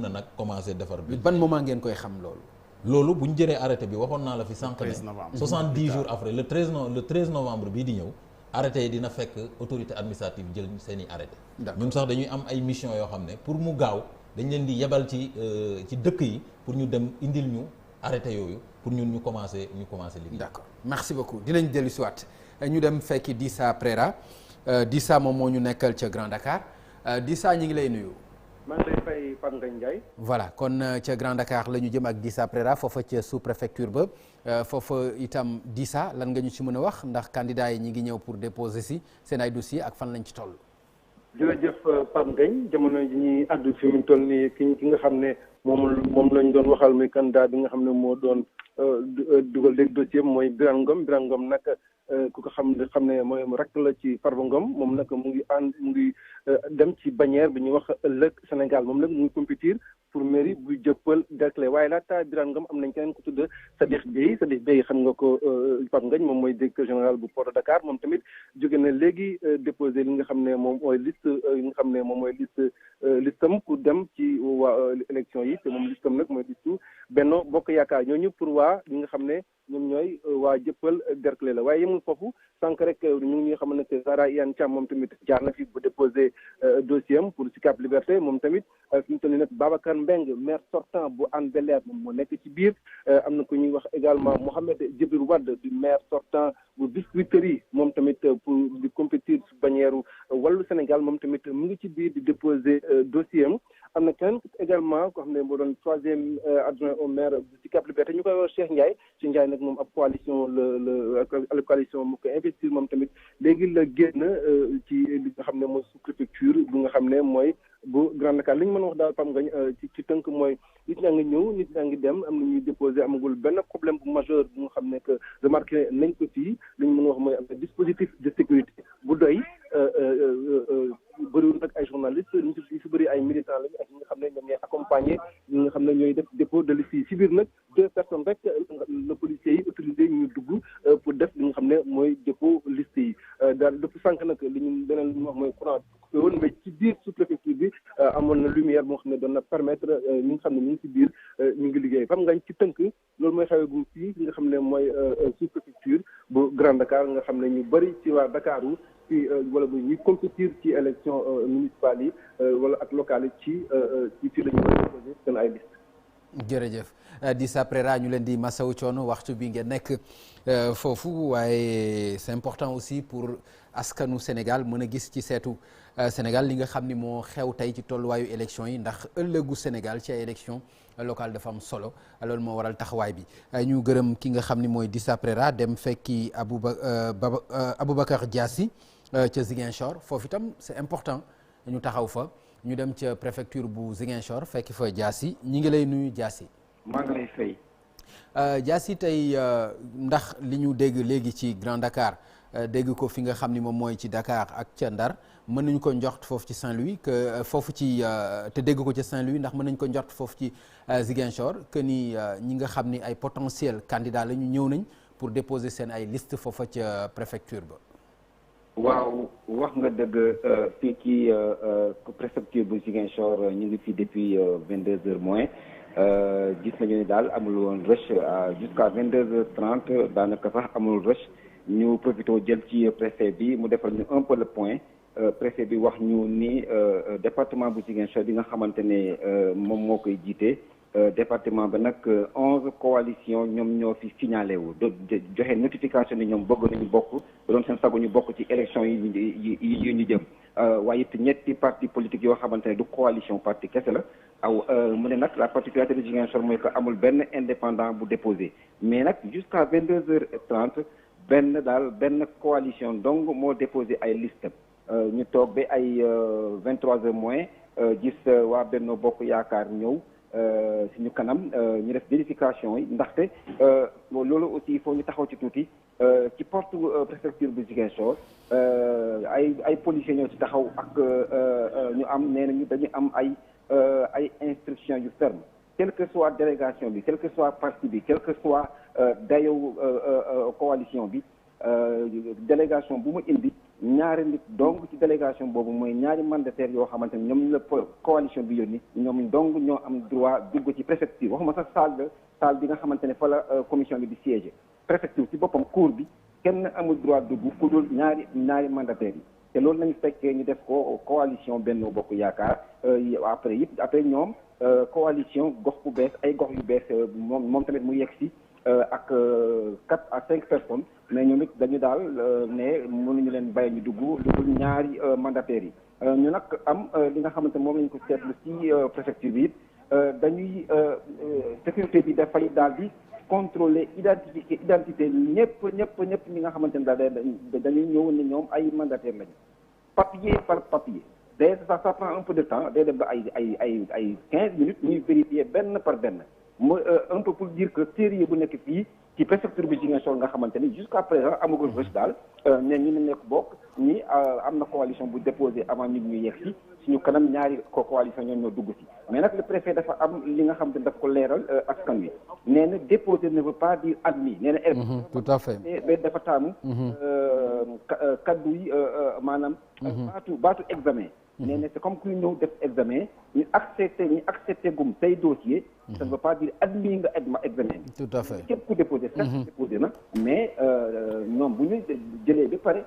na nag commencer defar bi. ban moment ngeen koy xam loolu. loolu bu ñu jëlee arrêté bi waxoon naa la fi sànq ne 70 jours après le 13 novembre bii di ñëw arrêté yi dina fekk autorité administrative jël seen i arrêté ñun sax dañuy am ay mission yoo xam ne pour mu gaaw dañ leen di yebal ci dëkk yi pour ñu dem indil ñu arrêté yooyu pour ñun ñu commencer liggéey. D'accord, merci beaucoup dinañ dellu si waat ñu dem fekki Dissa Préra Dissa moom moo ñu nekkal ca Grand Dakar Dissa ñi ngi lay nuyu. maa ngi lay fay Pape Ngagne Ndiaye. voilà kon ca Grand Dakar la ñu jëm ak Dissa Préra foofa ca sous préfecture ba foofa itam Dissa lan nga ñu ci mën a wax ndax candidat yi ñi ngi ñëw pour déposer si seen ay dossiers ak fan lañ ci toll. jërëjëf Pape Ngagne jamono ji ñuy àddu fi mu toll nii ki nga xam ne moom lañ doon waxal muy candidat bi nga xam ne moo doon dugal léegi dossier mooy Birane Ngom nag ku ko xam ne mooy rakk la ci Farba Ngom moom nag mu ngi dem ci bannière bi ñuy wax ëllëg Sénégal moom nag mu ngi compétir pour mairie buy jëppal Derklé waaye laata Birane Ngom am nañ keneen ku tudd Sadikh Bèye xam nga ko Pape Ngagne moom mooy directeur général bu Port de Dakar moom tamit jóge na léegi déposé li nga xam ne moom mooy liste listam pour dem ci waa élection yi te moom listam nag mooy listu Benno Bokk Yaakaar ñooñu pour waa li nga xam ne ñoom ñooy waa jëppal Derklé la waaye yemul foofu sànq rek ñu ngi xam ne que Zahra Iyane Thiam moom tamit jaar na fi bu déposé dossier am pour Sicap Liberté moom tamit fi mu toll nii nag Babacar Mbengue maire sortant bu Hann Bel-Air moom moo nekk ci biir am na ku ñuy wax également Mohamed Djibril Wade du maire sortant bu Biscuiterie moom tamit pour di compétir su bannière Wallu Sénégal moom tamit mu ngi ci biir di déposer dossier am na keneen également koo xam ne moo doon troisième adjoint au maire bu Sicap Liberté ñu koy wax Cheikh Ndiaye nag moom ab coalition la coalition mu ko investir moom tamit léegi la génn ci li nga xam ne mooy sous-préfecture bu nga xam ne mooy bu Grand Dakar li ñu mën a wax daal Pape Ngagne ci tënk mooy nit ñaa ngi ñëw nit ñaa ngi dem am na ñuy déposé amagul benn problème bu majeur bu nga xam ne que remarqué nañ ko fii li ñu mën a wax mooy am na dispositif de sécurité bu doy bëriwul nag ay journalistes ñu si bëri ay militants lañu ak ñi nga xam ne ñoom ñooy accompagner ñi nga xam ne ñooy def dépôt de liste yi si biir nag 2 personnes rek le policiers yi autorisé ñu dugg pour def li nga xam ne mooy dépôt liste yi daal depuis sànq nag li ñu beneen li ñu wax mooy courant coupé woon mais ci biir sous-préfecture bi amoon na lumière moo xam ne doon na permettre ñi nga xam ne ñu ngi si biir ñu ngi liggéey Pape Ngagne ci tënk loolu mooy xewee gum fii nga xam ne mooy sous-préfecture bu Grand Dakar nga xam ne ñu bëri ci waa Dakaru ci wala bu ñuy compétir ci élection municipale yi wala ak locale yi ci la ñu koy déposé seen ay liste. jërëjëf Dissa Préra ñu leen di masawu coono waxtu bi ngeen nekk foofu waaye c'est important aussi pour askanu Sénégal mën a gis ci seetu Sénégal li nga xam ni moo xew tey ci tolluwaayu élection yi ndax ëllëgu Sénégal ci ay élection locale dafa am solo loolu moo waral taxawaay bi ñu gërëm ki nga xam ni mooy Dissa Préra dem fekki Aboubacar Diassi ca Ziguinchor foofu itam c'est important ñu taxaw fa ñu dem ca préfecture bu Ziguinchor fekki fa Diassi ñi ngi lay nuyu Diassi. maa ngi lay fay. Diassi tey ndax li ñu dégg léegi ci Grand Dakar dégg ko fi nga xam ni moom mooy ci Dakar ak ca Ndar mën nañu ko njort foofu ci Saint-Louis que foofu ci te dégg ko ca Saint-Louis ndax mën nañu ko njort foofu ci Ziguinchor que ni ñi nga xam ni ay potentiel candidat la ñu ñëw nañ pour déposer seen ay liste foofa ca préfecture ba. waaw wax nga dëgg fii ci préfecture bu Ziguinchor ñu ngi fi depuis 22h moins gis nañu ni daal amul woon rush jusqu'à 22h30 daanaka sax amul rush ñu profité jël ci préfet bi mu defal ñu un peu le point préfet bi wax ñu ni département bu Ziguinchor bi nga xamante ne moom moo koy jiite département ba nag 11 coalition ñoom ñoo fi signalé wu joxe notification ni ñoom bëgg nañu bokk ba doon seen sago ñu bokk ci élection yi ñu jëm waaye it ñetti parti politique yoo xamante ne du coalition parti kese la mu ne nag la particularité de Ziguinchor mooy que amul benn indépendant bu déposé mais nag jusqu'à 22h30 benn coalition donc moo déposé ay liste ñu toog ba ay 23h moins gis waa Benno Bokk Yaakaar ñëw suñu kanam ñu def vérification yi ndaxte loolu aussi il faut ñu taxaw ci tuuti ci porte préfecture bu Ziguinchor ay policiers ñoo ci taxaw ak ñu am nee nañu dañu am ay instructions yu ferme quelle que soit délégation bi quel que soit parti bi quel que soit dayow coalition bi délégation bu mu indi ñaari nit donc ci délégation boobu mooy ñaari mandataires yoo xamante ne ñoom la coalition bi yónni ñoom donc ñoo am droit dugg ci préfecture waxuma sax salle bi nga xamante ne fa la commission bi di siéger préfecture ci boppam cour bi kenn amul droit dugg ku dul ñaari mandataires yi te loolu nañu fekkee ñu def ko coalition Benno Bokk Yaakaar après ñoom coalition gox bu bees ay gox yu bees moom tamit mu yegg si ak 4 à 5 personnes mais ñoom it dañu daal ne mënuñu leen bàyyi ñu dugg dugul ñaari mandataires yi ñu nag am li nga xamante moom lañ ko seetlu ci préfecture bi it dañuy sécurité bi dafay daal di contrôler identité ñëpp ñi nga xamante ne daal dañuy ñëw ne ñoom ay mandataires lañu papier par papier day ça prend un peu de temps day dem ba ay 15 minutes ñuy vérifier benn par benn mooy un peu pour dire que sérieux bu nekk fii ci préfecture bi Ziguinchor nga xamante ni jusqu'à présent amagul rush daal ne ñu ne nekk bokk ñi am na coalition bu déposé avant ñu yegg si suñu kanam ñaari coalition ñoom ñoo dugg si mais nag le préfet dafa am li nga xamante ni daf ko leeral askan wi nee na déposé ne veut pas dire admis nee na tout à fait mais dafa taamu kaddu yi maanaam baatu examen nee na c'est comme kuy ñëw def examen ñu accepté gum say dossier ça ne veut pas dire admis nga examen bi tout à fait képp ku déposé certes déposé na mais ñoom bu ñu jëlee ba pare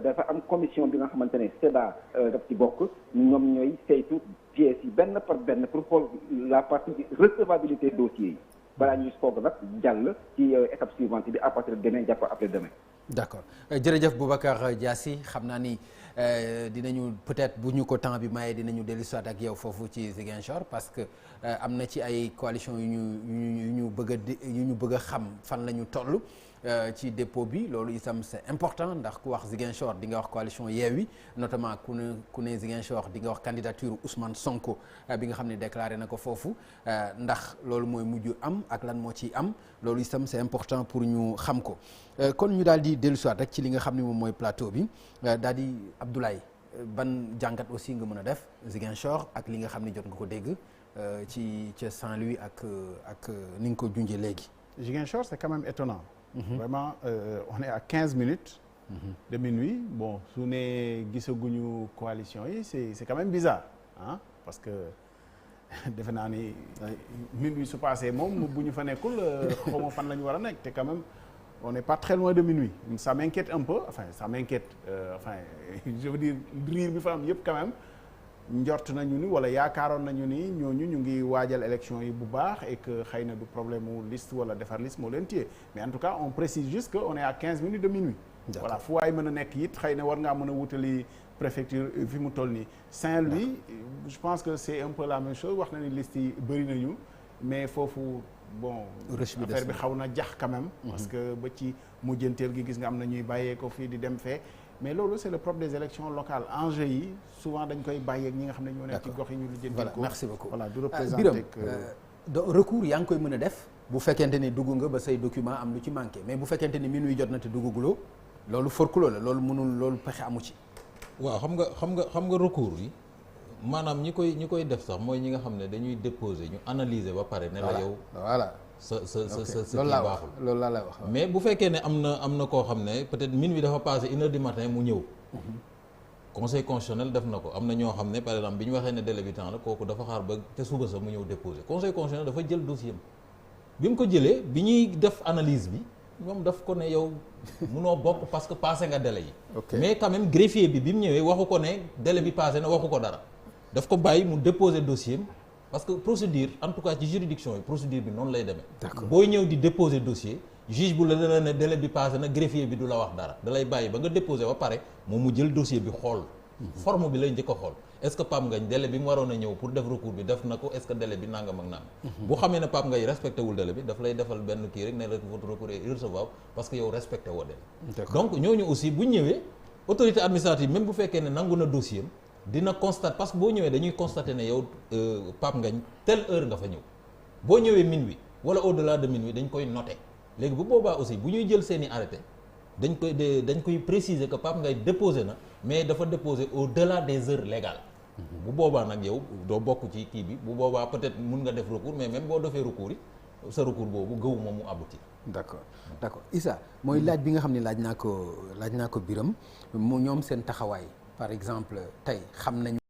dafa am commission bi nga xamante ne SEDA daf ci bokk ñoom ñooy saytu pièces yi benn par benn pour xool la partie recevabilité dossier yi balaa ñuy soog nag jàll ci étape suivante bi à partir de demain jàpp après demain. d'accord jërëjëf Boubacar Diassi xam naa ni dinañu peut-être bu ñu ko temps bi maye dinañu dellu soit ak yow foofu ci Ziguinchor parce que am na ci ay coalition yu ñu bëgg a xam fan la ñu toll ci dépôt bi loolu itam c'est important ndax ku wax Ziguinchor di nga wax coalition Yewwi notamment ku ne Ziguinchor di nga wax candidature Ousmane Sonko bi nga xam ne déclaré na ko foofu ndax loolu mooy mujj am ak lan moo ciy am loolu itam c'est important pour ñu xam ko kon ñu daal di dellu soit rek ci li nga xam ne moom mooy plateau bi daal di Abdoulaye ban jàngat aussi nga mën a def Ziguinchor ak li nga xam ne jot nga ko dégg ci ca Saint-Louis ak ni nga ko junjee léegi. Ziguinchor c'est quand même étonnant. Vraiment on est à 15 minutes de minuit bon su ne gisaguñu coalition yi c'est quand même bizarre ah parce que defe naa ni minuit su passé moom bu ñu fa nekkul xaw ma fan la ñu war a nekk te quand même on n'est pas très loin de minuit ça m'inquiète un peu enfin ça m'inquiète je veux dire riir bi fa am yëpp quand même njort nañu ni wala yaakaaroon nañu ni ñooñu ñu ngi waajal élection yi bu baax et que xëy na du problème mu liste wala defar liste moo leen téye mais en tout cas on précise juste que on est à 15 minutes de minuit. voilà fu waay mën a nekk it xëy na war ngaa mën a wutali préfecture fi mu toll nii Saint-Louis je pense que c'est un peu la même chose wax na ni liste yi bëri nañu mais foofu bon affaire bi xaw na jax quand même parce que ba ci mujjanteel gi gis nga am na ñuy bàyyee ko fii di dem fee mais loolu c'est le propre des élections locales enjeux yi souvent dañ koy bàyyeeg ñi nga xam ne ñoo nekk ci gox yi ñu lu jëndee ko merci beaucoup voilà du représenter que recours yaa ngi koy mën a def bu fekkente ni dugg nga ba say document am lu ci manqué mais bu fekkente ni minuit jot na te duggaguloo loolu forkuloo la loolu mënul loolu pexe amu ci. waaw xam nga recours yi maanaam ñi koy def sax mooy ñi nga xam ne dañuy déposer ñu analyser ba pare. ne la yow voilà. sa kii loolu baaxul loolu laa lay wax mais bu fekkee ne am na koo xam ne peut-être minuit dafa passé 1h du matin mu ñëw. conseil constitutionnel def na ko am na ñoo xam ne par exemple bi ñu waxee ne délai bi temps la kooku dafa xaar ba te suba sa mu ñëw déposer conseil constitutionnel dafa jël dossier bi mu ko jëlee bi ñuy def analyse bi moom daf ko ne yow munoo bokk parce que passé nga délai yi. mais quand même greffier bi mu ñëwee waxu ko ne délai bi passé na waxu ko dara daf ko bàyyi mu déposer dossier parce que procédure en tout cas ci juridiction yi procédure bi noonu lay demee. booy ñëw di déposer dossier juge bu la dana ne délai bi passé na greffier bi du la wax dara da lay bàyyi ba nga déposer ba pare moom mu jël dossier bi xool. forme bi lay njëkk a xool est-ce que Pape Ngagne délai bi mu waroon a ñëw pour def recours bi def na ko est-ce que délai bi nangam ak nangam. bu xamee ne Pape Ngagne respecté wul délai bi daf lay defal benn kii rek ne rek votre recours est irrecevable parce que yow respecté woo délai. donc ñooñu aussi bu ñëwee autorité administrative même bu fekkee ne nangu na dossier dina constate parce que boo ñëwee dañuy constater ne yow Pape Ngagne telle heure nga fa ñëw boo ñëwee minuit wala au-delà de minuit dañ koy noter léegi bu boobaa aussi bu ñuy jël seeni arrêté dañ koy préciser que Pape Ngagne déposé na mais dafa déposé au-delà des heures légales. bu boobaa nag yow doo bokk ci kii bi bu boobaa peut-être mun nga def recours mais même boo defee recours yi sa recours boobu gëwuma mu aboutir. d'accord Issa mooy laaj bi nga xam ne laaj naa ko Birame mu ñoom seen taxawaay par exemple tey xam nañu